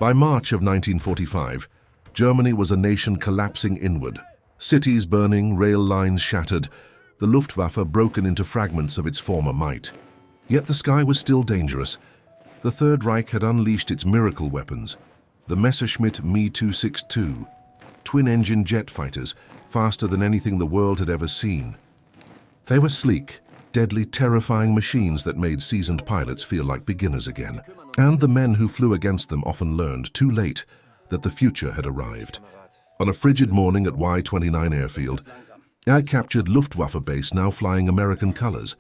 By March of 1945, Germany was a nation collapsing inward. Cities burning, rail lines shattered, the Luftwaffe broken into fragments of its former might. Yet the sky was still dangerous. The Third Reich had unleashed its miracle weapons, the Messerschmitt Me-262, twin-engine jet fighters, faster than anything the world had ever seen. They were sleek, deadly, terrifying machines that made seasoned pilots feel like beginners again. And the men who flew against them often learned, too late, that the future had arrived. On a frigid morning at Y-29 airfield, I captured Luftwaffe base now flying American colors.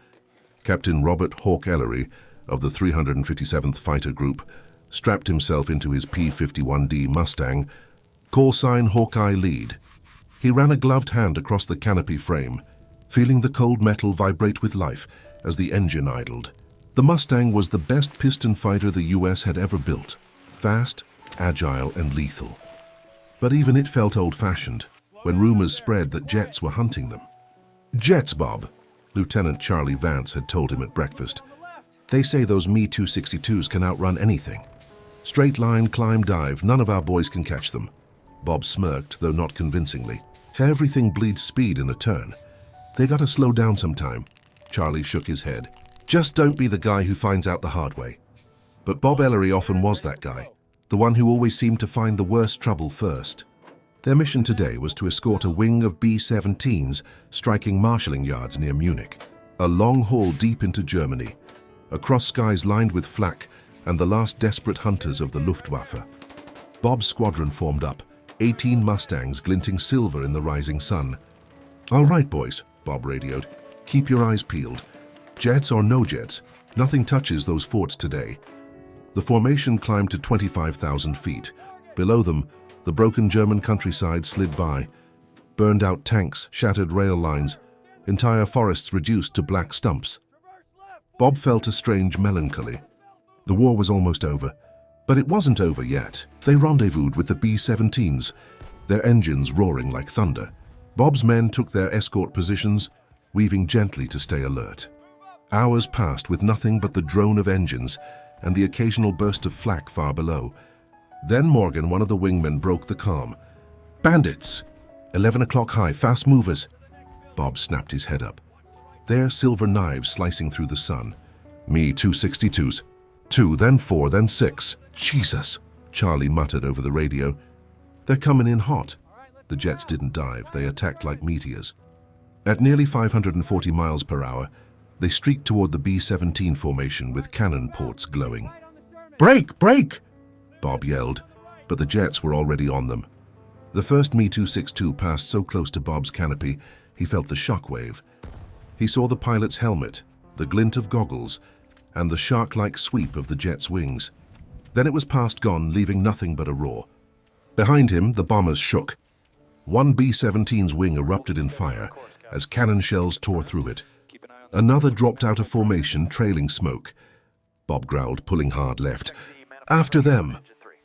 Captain Robert Hawk Ellery of the 357th Fighter Group strapped himself into his P-51D Mustang, call sign Hawkeye Lead. He ran a gloved hand across the canopy frame, feeling the cold metal vibrate with life as the engine idled. The Mustang was the best piston fighter the US had ever built, fast, agile, and lethal. But even it felt old-fashioned when rumors spread that jets were hunting them. "Jets, Bob," Lieutenant Charlie Vance had told him at breakfast. "They say those Me-262s can outrun anything. Straight line, climb, dive, none of our boys can catch them." Bob smirked, though not convincingly. "Everything bleeds speed in a turn. They gotta slow down sometime." Charlie shook his head. "Just don't be the guy who finds out the hard way." But Bob Ellery often was that guy, the one who always seemed to find the worst trouble first. Their mission today was to escort a wing of B-17s striking marshalling yards near Munich. A long haul deep into Germany, across skies lined with flak and the last desperate hunters of the Luftwaffe. Bob's squadron formed up, 18 Mustangs glinting silver in the rising sun. "All right, boys," Bob radioed. "Keep your eyes peeled. Jets or no jets, nothing touches those forts today." The formation climbed to 25,000 feet. Below them, the broken German countryside slid by. Burned out tanks, shattered rail lines, entire forests reduced to black stumps. Bob felt a strange melancholy. The war was almost over, but it wasn't over yet. They rendezvoused with the B-17s, their engines roaring like thunder. Bob's men took their escort positions, weaving gently to stay alert. Hours passed with nothing but the drone of engines and the occasional burst of flak far below. Then Morgan, one of the wingmen, broke the calm. "Bandits! 11 o'clock high, fast movers." Bob snapped his head up. There, silver knives slicing through the sun. Me-262s. 2, then 4, then 6. "Jesus," Charlie muttered over the radio. "They're coming in hot." The jets didn't dive, they attacked like meteors. At nearly 540 miles per hour, they streaked toward the B-17 formation with cannon ports glowing. "Break! Break!" Bob yelled, but the jets were already on them. The first Me-262 passed so close to Bob's canopy, he felt the shockwave. He saw the pilot's helmet, the glint of goggles, and the shark-like sweep of the jet's wings. Then it was past gone, leaving nothing but a roar. Behind him, the bombers shook. One B-17's wing erupted in fire as cannon shells tore through it. Another dropped out of formation, trailing smoke. Bob growled, pulling hard left. "After them!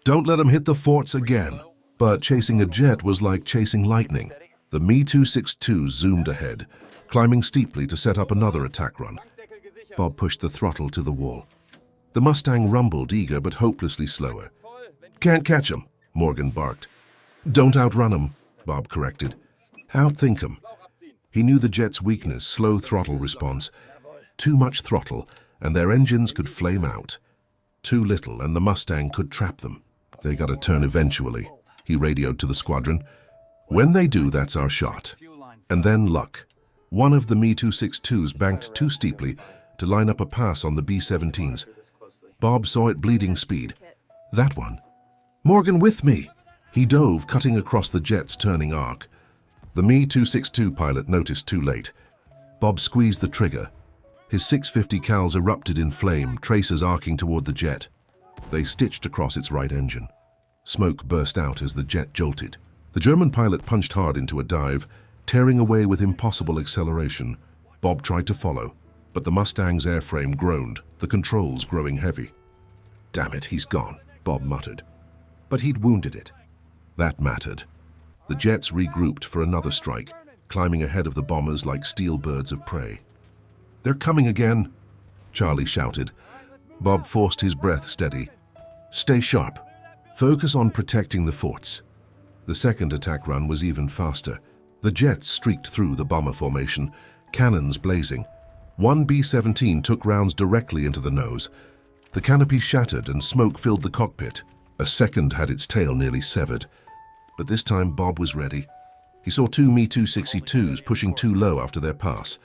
Don't let them hit the forts again." But chasing a jet was like chasing lightning. The Me-262 zoomed ahead, climbing steeply to set up another attack run. Bob pushed the throttle to the wall. The Mustang rumbled, eager but hopelessly slower. "Can't catch 'em," Morgan barked. "Don't outrun 'em," Bob corrected. "Outthink 'em." He knew the jet's weakness, slow throttle response. Too much throttle, and their engines could flame out. Too little, and the Mustang could trap them. "They gotta turn eventually," he radioed to the squadron. "When they do, that's our shot." And then luck. One of the Me-262s banked too steeply to line up a pass on the B-17s. Bob saw it bleeding speed. That one. "Morgan, with me!" He dove, cutting across the jet's turning arc. The Me-262 pilot noticed too late. Bob squeezed the trigger. His 650 cals erupted in flame, tracers arcing toward the jet. They stitched across its right engine. Smoke burst out as the jet jolted. The German pilot punched hard into a dive, tearing away with impossible acceleration. Bob tried to follow, but the Mustang's airframe groaned, the controls growing heavy. "Damn it, he's gone," Bob muttered. But he'd wounded it. That mattered. The jets regrouped for another strike, climbing ahead of the bombers like steel birds of prey. "They're coming again," Charlie shouted. Bob forced his breath steady. "Stay sharp. Focus on protecting the forts. The second attack run was even faster. The jets streaked through the bomber formation, cannons blazing. One B-17 took rounds directly into the nose. The canopy shattered and smoke filled the cockpit. A second had its tail nearly severed. But this time Bob was ready. He saw two Me-262s pushing too low after their pass,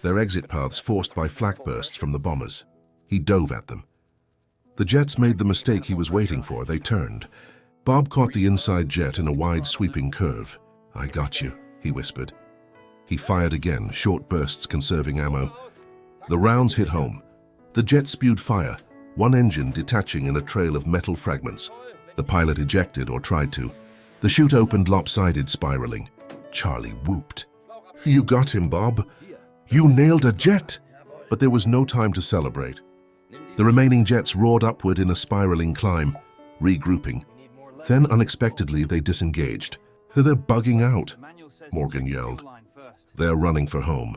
their exit paths forced by flak bursts from the bombers. He dove at them. The jets made the mistake he was waiting for. They turned. Bob caught the inside jet in a wide sweeping curve. "I got you," he whispered. He fired again, short bursts conserving ammo. The rounds hit home. The jet spewed fire, one engine detaching in a trail of metal fragments. The pilot ejected or tried to. The chute opened lopsided, spiraling. Charlie whooped. "You got him, Bob. You nailed a jet!" But there was no time to celebrate. The remaining jets roared upward in a spiraling climb, regrouping. Then, unexpectedly, they disengaged. "They're bugging out," Morgan yelled. "They're running for home."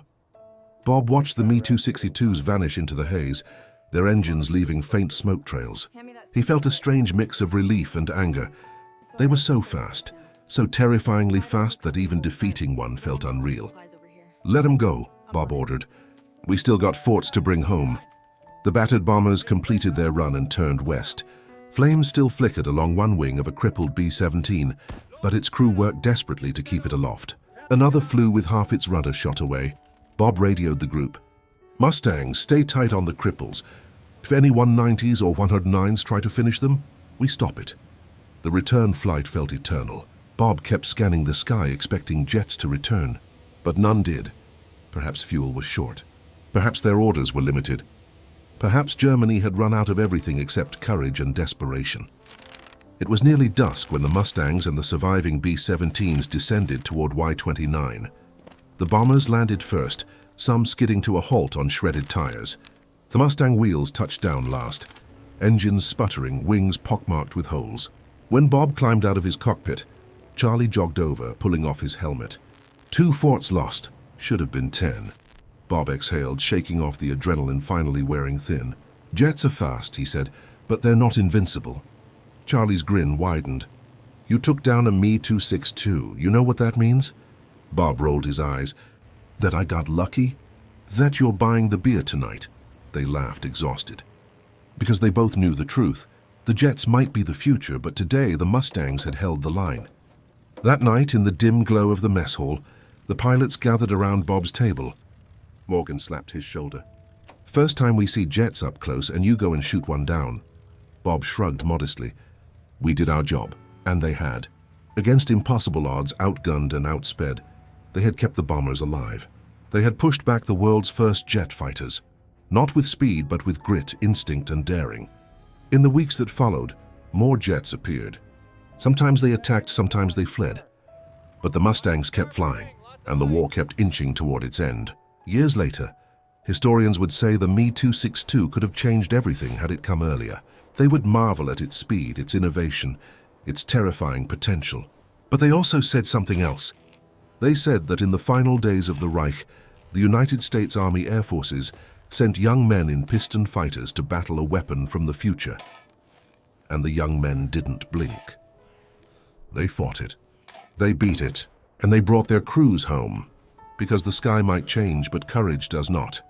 Bob watched the Me-262s vanish into the haze, their engines leaving faint smoke trails. He felt a strange mix of relief and anger. They were so fast, so terrifyingly fast that even defeating one felt unreal. "Let 'em go," Bob ordered. "We still got forts to bring home." The battered bombers completed their run and turned west. Flames still flickered along one wing of a crippled B-17, but its crew worked desperately to keep it aloft. Another flew with half its rudder shot away. Bob radioed the group. "Mustangs, stay tight on the cripples. If any 190s or 109s try to finish them, we stop it." The return flight felt eternal. Bob kept scanning the sky, expecting jets to return. But none did. Perhaps fuel was short. Perhaps their orders were limited. Perhaps Germany had run out of everything except courage and desperation. It was nearly dusk when the Mustangs and the surviving B-17s descended toward Y-29. The bombers landed first, some skidding to a halt on shredded tires. The Mustang wheels touched down last, engines sputtering, wings pockmarked with holes. When Bob climbed out of his cockpit, Charlie jogged over, pulling off his helmet. 2 forts lost. Should have been 10. Bob exhaled, shaking off the adrenaline finally wearing thin. "Jets are fast," he said, "but they're not invincible." Charlie's grin widened. "You took down a Me-262. You know what that means?" Bob rolled his eyes. "That I got lucky? That you're buying the beer tonight?" They laughed, exhausted. Because they both knew the truth. The jets might be the future, but today the Mustangs had held the line. That night, in the dim glow of the mess hall, the pilots gathered around Bob's table. Morgan slapped his shoulder. "First time we see jets up close and you go and shoot one down." Bob shrugged modestly. "We did our job, and they had. Against impossible odds, outgunned and outsped, they had kept the bombers alive. They had pushed back the world's first jet fighters, not with speed but with grit, instinct and daring. In the weeks that followed, more jets appeared. Sometimes they attacked, sometimes they fled. But the Mustangs kept flying, and the war kept inching toward its end. Years later, historians would say the Me-262 could have changed everything had it come earlier. They would marvel at its speed, its innovation, its terrifying potential. But they also said something else. They said that in the final days of the Reich, the United States Army Air Forces sent young men in piston fighters to battle a weapon from the future. And the young men didn't blink. They fought it. They beat it, and they brought their crews home. Because the sky might change, but courage does not.